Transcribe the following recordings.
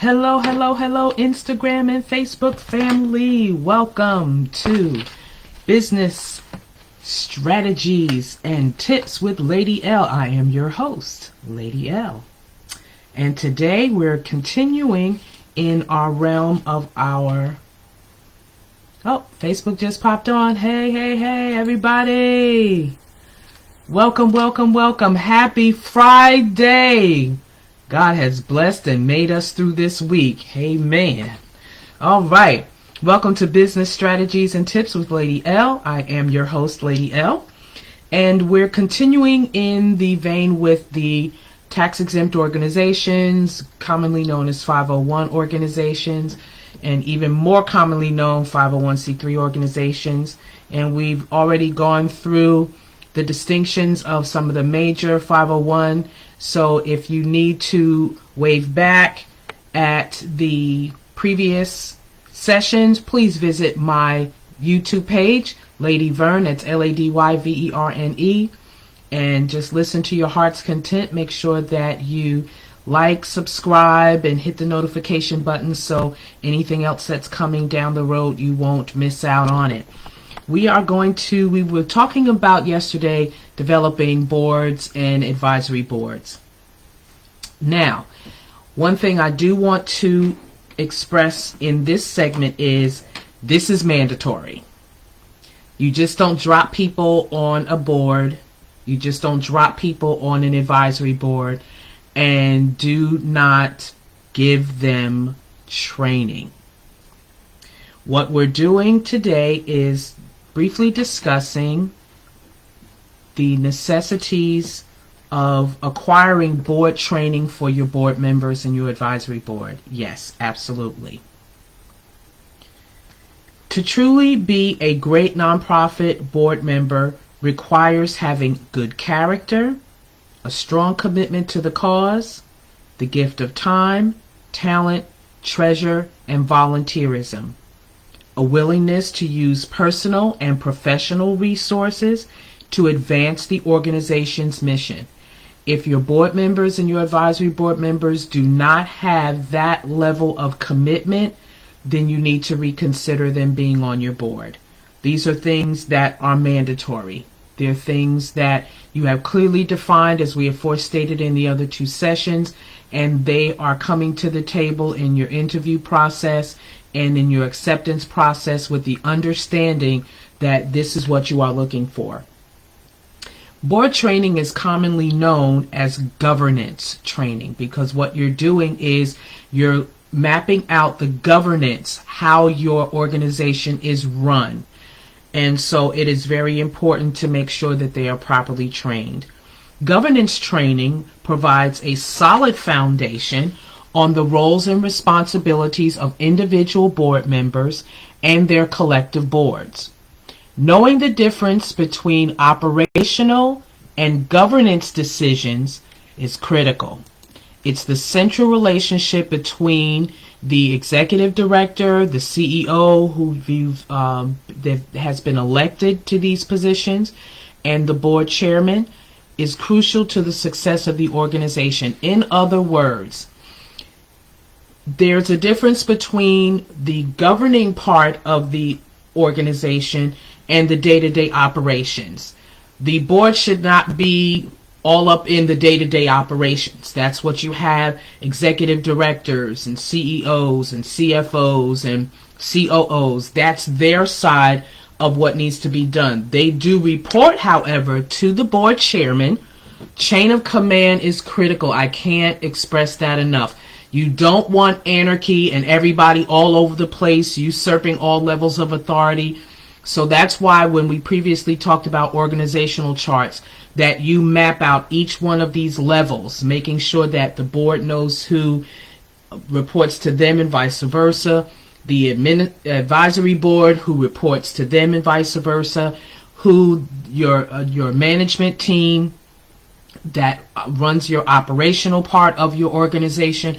Hello, hello, hello, Instagram and Facebook family. Welcome to Business Strategies and Tips with Lady L. I am your host, Lady L. And today we're continuing in our realm of our... Oh, Facebook just popped on. Hey, hey, hey, everybody. Welcome, welcome, welcome. Happy Friday. God has blessed and made us through this week. Amen. All right. Welcome to Business Strategies and Tips with Lady L. I am your host, Lady L. And we're continuing in the vein with the tax-exempt organizations, commonly known as 501 organizations, and even more commonly known 501c3 organizations. And we've already gone through the distinctions of some of the major 501. So if you need to wave back at the previous sessions, please visit my YouTube page, Lady Vern, that's LadyVerne, and just listen to your heart's content. Make sure that you like, subscribe, and hit the notification button so anything else that's coming down the road, you won't miss out on it. We were talking about yesterday developing boards and advisory boards. Now, one thing I do want to express in this segment is this is mandatory. You just don't drop people on a board. You just don't drop people on an advisory board and do not give them training. What we're doing today is briefly discussing the necessities of acquiring board training for your board members and your advisory board. Yes, absolutely. To truly be a great nonprofit board member requires having good character, a strong commitment to the cause, the gift of time, talent, treasure, and volunteerism, a willingness to use personal and professional resources to advance the organization's mission. If your board members and your advisory board members do not have that level of commitment, then you need to reconsider them being on your board. These are things that are mandatory. They're things that you have clearly defined, as we have forestated in the other two sessions, and they are coming to the table in your interview process and in your acceptance process with the understanding that this is what you are looking for. Board training is commonly known as governance training because what you're doing is you're mapping out the governance, how your organization is run. And so it is very important to make sure that they are properly trained. Governance training provides a solid foundation on the roles and responsibilities of individual board members and their collective boards. Knowing the difference between operational and governance decisions is critical. It's the central relationship between the executive director, the CEO that has been elected to these positions, and the board chairman is crucial to the success of the organization. In other words, there's a difference between the governing part of the organization and the day-to-day operations. The board should not be all up in the day-to-day operations. That's what you have executive directors and CEOs and CFOs and COOs. That's their side of what needs to be done. They do report, however, to the board chairman. Chain of command is critical. I can't express that enough. You don't want anarchy and everybody all over the place usurping all levels of authority. So that's why when we previously talked about organizational charts, that you map out each one of these levels, making sure that the board knows who reports to them and vice versa, the advisory board who reports to them and vice versa, who your management team that runs your operational part of your organization.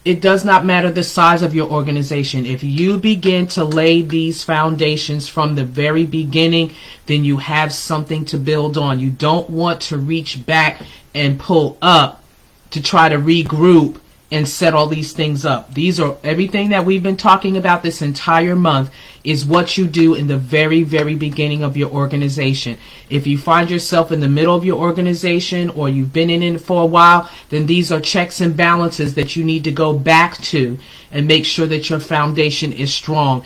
It does not matter the size of your organization. If you begin to lay these foundations from the very beginning, then you have something to build on. You don't want to reach back and pull up to try to regroup and set all these things up. These are everything that we've been talking about this entire month is what you do in the very, very beginning of your organization. If you find yourself in the middle of your organization or you've been in it for a while, then these are checks and balances that you need to go back to and make sure that your foundation is strong.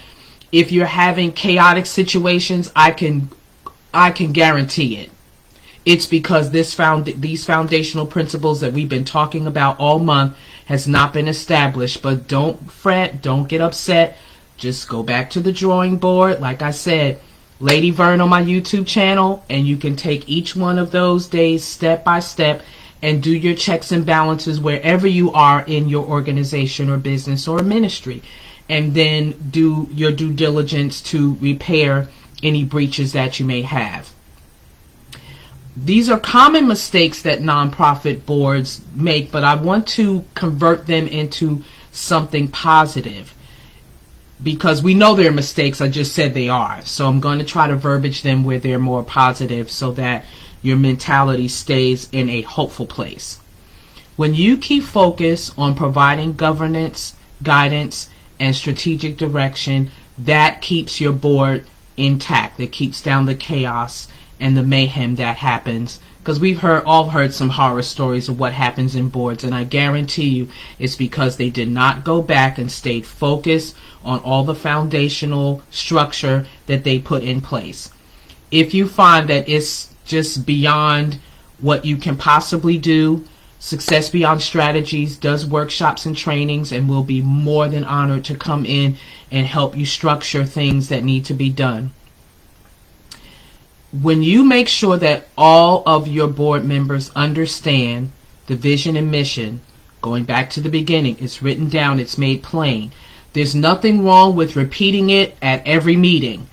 If you're having chaotic situations, I can guarantee it. It's because these foundational principles that we've been talking about all month has not been established. But don't fret, don't get upset. Just go back to the drawing board. Like I said, Lady Vern on my YouTube channel, and you can take each one of those days step by step and do your checks and balances wherever you are in your organization or business or ministry. And then do your due diligence to repair any breaches that you may have. These are common mistakes that nonprofit boards make, but I want to convert them into something positive because we know they're mistakes. I just said they are. So I'm going to try to verbiage them where they're more positive so that your mentality stays in a hopeful place. When you keep focus on providing governance, guidance, and strategic direction, that keeps your board intact. It keeps down the chaos and the mayhem that happens, because we've all heard some horror stories of what happens in boards, and I guarantee you it's because they did not go back and stayed focused on all the foundational structure that they put in place. If you find that it's just beyond what you can possibly do, Success Beyond Strategies does workshops and trainings and will be more than honored to come in and help you structure things that need to be done. When you make sure that all of your board members understand the vision and mission, going back to the beginning, it's written down, it's made plain. There's nothing wrong with repeating it at every meeting.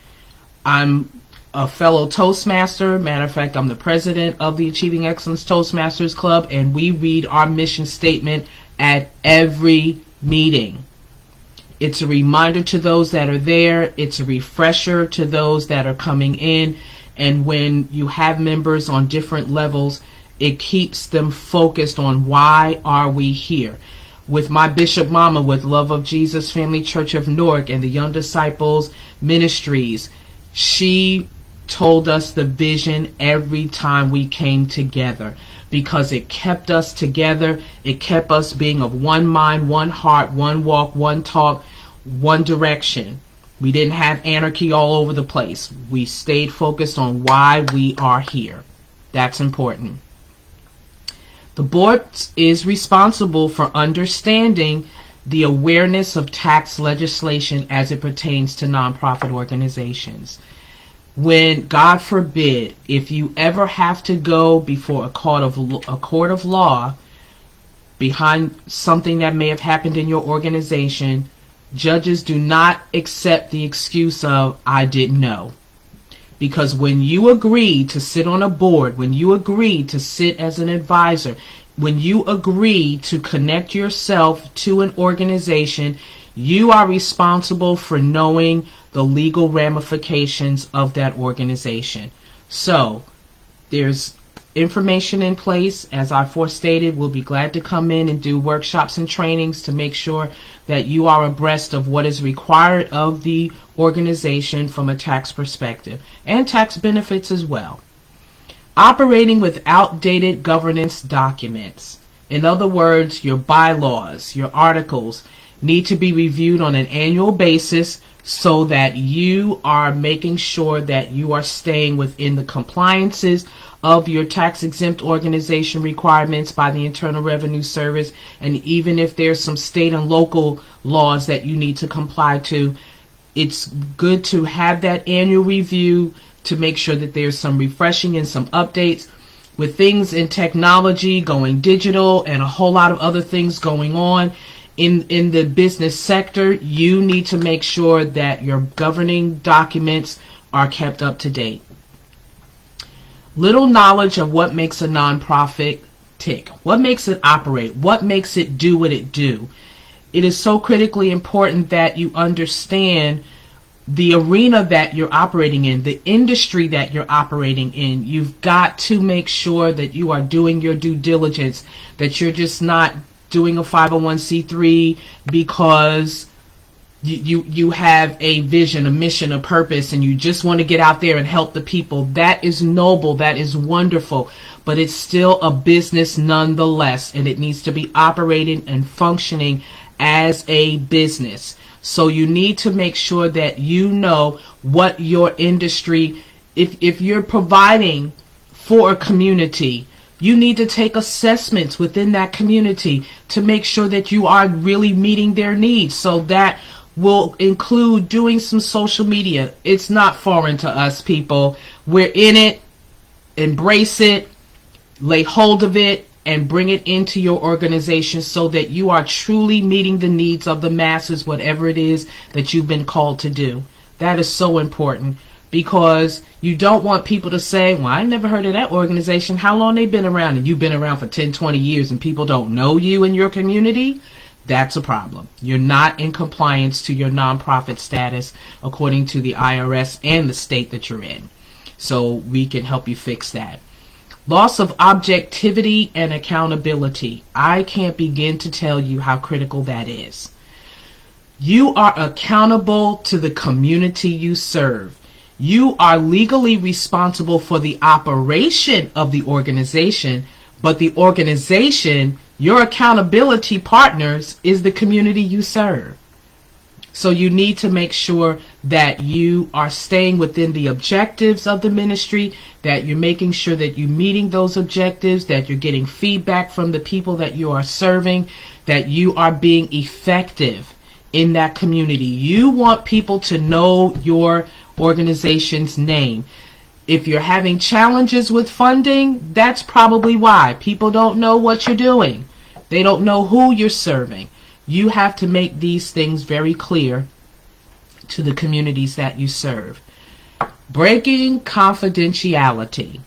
I'm a fellow Toastmaster. Matter of fact, I'm the president of the Achieving Excellence Toastmasters Club, and we read our mission statement at every meeting. It's a reminder to those that are there. It's a refresher to those that are coming in. And when you have members on different levels, it keeps them focused on why are we here. With my Bishop Mama with Love of Jesus Family Church of Newark and the Young Disciples Ministries, she told us the vision every time we came together because it kept us together. It kept us being of one mind, one heart, one walk, one talk, one direction. We didn't have anarchy all over the place. We stayed focused on why we are here. That's important. The board is responsible for understanding the awareness of tax legislation as it pertains to nonprofit organizations. When, God forbid, if you ever have to go before a court of law behind something that may have happened in your organization, judges do not accept the excuse of, I didn't know. Because when you agree to sit on a board, when you agree to sit as an advisor, when you agree to connect yourself to an organization, you are responsible for knowing the legal ramifications of that organization. So there's information in place. As I forestated, we'll be glad to come in and do workshops and trainings to make sure that you are abreast of what is required of the organization from a tax perspective and tax benefits as well. Operating with outdated governance documents. In other words, your bylaws, your articles need to be reviewed on an annual basis so that you are making sure that you are staying within the compliances of your tax-exempt organization requirements by the Internal Revenue Service, and even if there's some state and local laws that you need to comply to, it's good to have that annual review to make sure that there's some refreshing and some updates. With things in technology going digital and a whole lot of other things going on in the business sector, you need to make sure that your governing documents are kept up to date. Little knowledge of what makes a nonprofit tick, what makes it operate, what makes it do what it do. It is so critically important that you understand the arena that you're operating in, the industry that you're operating in. You've got to make sure that you are doing your due diligence, that you're just not doing a 501c3 because you have a vision, a mission, a purpose, and you just want to get out there and help the people. That is noble. That is wonderful. But it's still a business nonetheless, and it needs to be operating and functioning as a business. So you need to make sure that you know what your industry, if you're providing for a community, you need to take assessments within that community to make sure that you are really meeting their needs. So that will include doing some social media. It's not foreign to us, people. We're in it. Embrace it, lay hold of it, and bring it into your organization so that you are truly meeting the needs of the masses, whatever it is that you've been called to do. That is so important, because you don't want people to say, well, I never heard of that organization. How long they been around? And you've been around for 10, 20 years and people don't know you in your community. That's a problem. You're not in compliance to your nonprofit status according to the IRS and the state that you're in. So we can help you fix that. Loss of objectivity and accountability. I can't begin to tell you how critical that is. You are accountable to the community you serve. You are legally responsible for the operation of the organization, but the organization, your accountability partners, is the community you serve. So you need to make sure that you are staying within the objectives of the ministry, that you're making sure that you're meeting those objectives, that you're getting feedback from the people that you are serving, that you are being effective in that community. You want people to know your organization's name. If you're having challenges with funding, that's probably why. People don't know what you're doing. They don't know who you're serving. You have to make these things very clear to the communities that you serve. Breaking confidentiality.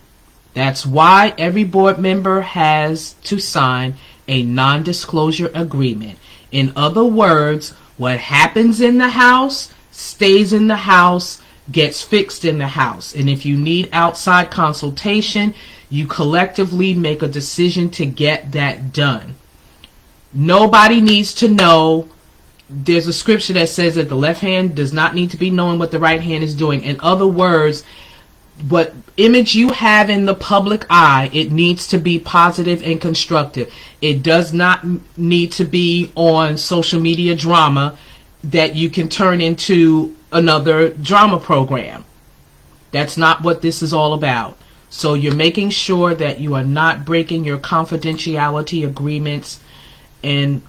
That's why every board member has to sign a non-disclosure agreement. In other words, what happens in the house stays in the house, gets fixed in the house. And if you need outside consultation, you collectively make a decision to get that done. Nobody needs to know. There's a scripture that says that the left hand does not need to be knowing what the right hand is doing. In other words, what image you have in the public eye, it needs to be positive and constructive. It does not need to be on social media drama that you can turn into another drama program. That's not what this is all about. So you're making sure that you are not breaking your confidentiality agreements and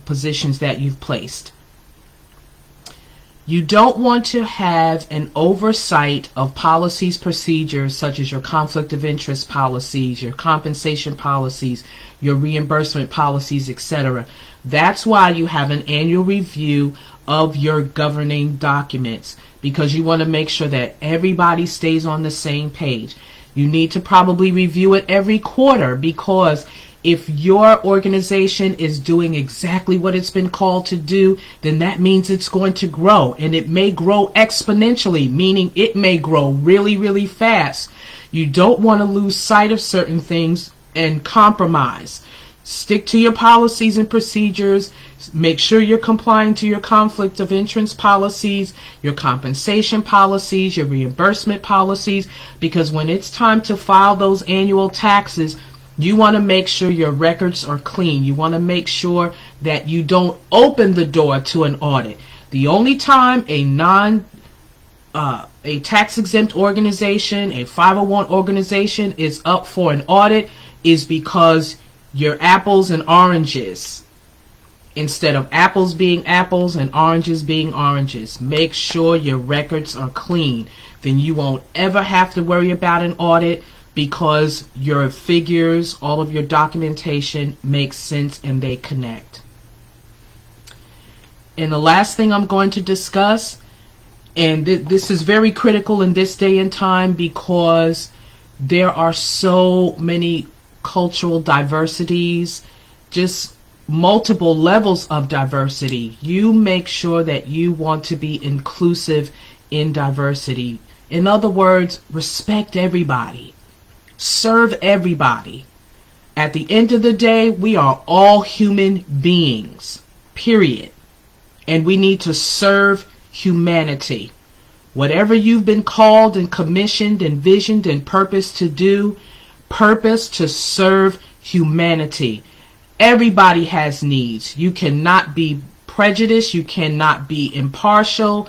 positions that you've placed. You don't want to have an oversight of policies, procedures, such as your conflict of interest policies, your compensation policies, your reimbursement policies, etc. That's why you have an annual review of your governing documents, because you want to make sure that everybody stays on the same page. You need to probably review it every quarter, because if your organization is doing exactly what it's been called to do, then that means it's going to grow, and it may grow exponentially, meaning it may grow really, really fast. You don't want to lose sight of certain things and compromise. Stick to your policies and procedures. Make sure you're complying to your conflict of interest policies, your compensation policies, your reimbursement policies, because when it's time to file those annual taxes, you want to make sure your records are clean. You want to make sure that you don't open the door to an audit. The only time a tax-exempt organization, a 501 organization, is up for an audit is because you're apples and oranges. Instead of apples being apples and oranges being oranges. Make sure your records are clean. Then you won't ever have to worry about an audit, because your figures, all of your documentation makes sense and they connect. And the last thing I'm going to discuss, and this is very critical in this day and time, because there are so many cultural diversities, just multiple levels of diversity. You make sure that you want to be inclusive in diversity. In other words, respect everybody. Serve everybody. At the end of the day, we are all human beings, period. And we need to serve humanity. Whatever you've been called and commissioned and visioned and purposed to do, purpose to serve humanity. Everybody has needs. You cannot be prejudiced. You cannot be impartial.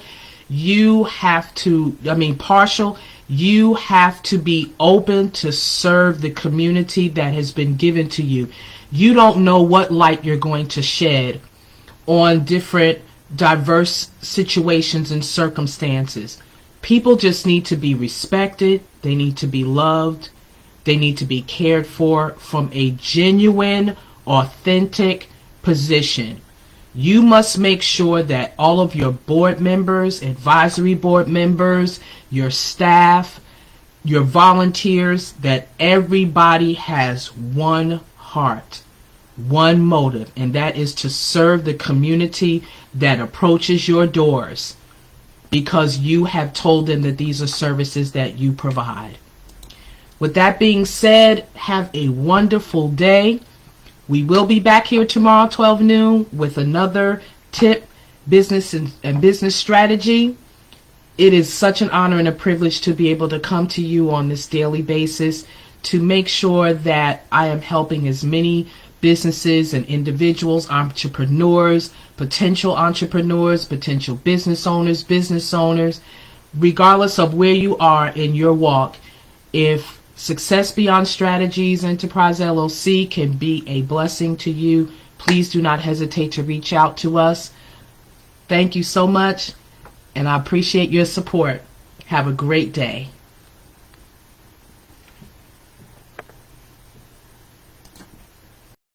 You have to, partial. You have to be open to serve the community that has been given to you. You don't know what light you're going to shed on different diverse situations and circumstances. People just need to be respected. They need to be loved. They need to be cared for from a genuine, authentic position. You must make sure that all of your board members, advisory board members, your staff, your volunteers, that everybody has one heart, one motive, and that is to serve the community that approaches your doors, because you have told them that these are services that you provide. With that being said, have a wonderful day. We will be back here tomorrow, 12 noon, with another tip, business and business strategy. It is such an honor and a privilege to be able to come to you on this daily basis to make sure that I am helping as many businesses and individuals, entrepreneurs, potential business owners, regardless of where you are in your walk. If Success Beyond Strategies Enterprise LLC can be a blessing to you, please do not hesitate to reach out to us. Thank you so much, and I appreciate your support. Have a great day.